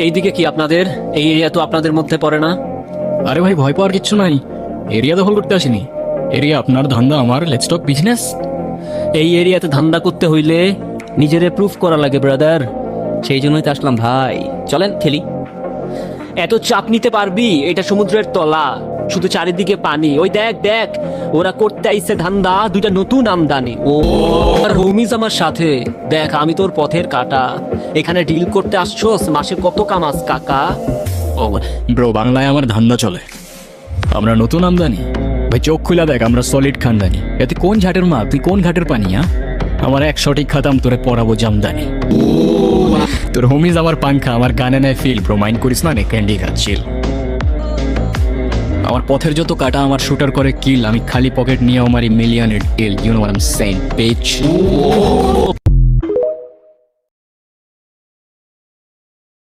এইদিকে কি আপনাদের? এই এরিয়া তো আপনাদের মধ্যে পড়ে না। আরে ভাই, ভয় পাওয়ার কিচ্ছু নাই। এরিয়া দখল করতে আসিনি। এরিয়া আপনার, ধান্দা আমার। Let's talk business. এই এরিয়াতে ধান্দা করতে হইলে নিজেরে প্রুফ করা লাগে ব্রাদার। সেই জন্যই তো আসলাম ভাই, চলেন খেলি। এত চাপ নিতে পারবি? এটা সমুদ্রের তলা, শুধু চারিদিকে পানি। ওই দেখ দেখ, ওরা করতে আইছে ধান্দা, দুইটা নতুন আমদানি। ও আর হোমিজ আমার সাথে। দেখ আমি তোর পথের কাটা, এখানে ডিল করতে আসছোস, মাসে কত কামাস কাকা? ও ব্রো, বাংলায় আমার ধান্দা চলে। আমরা নতুন আমদানি। ভাই চোখ খুলে দেখ, আমরা সলিড খানদানি। এতে কোন ঘাটের মা, তুই কোন ঘাটের পানি? আমার এক সঠিক খাতাম, তোরে পড়াবো জামদানি। তোর হোমিজ আমার পাংখা, আমার গানে নেয় ফিল। ব্রো মাইন্ড করিস না, নে ক্যান্ডি খাচ্ছিল। আমার পথের যত কাটা আমার শুটার করে কিল। আমি খালি পকেট নিয়ে আমার মিলিয়নের deal. You know what I am saying, beach.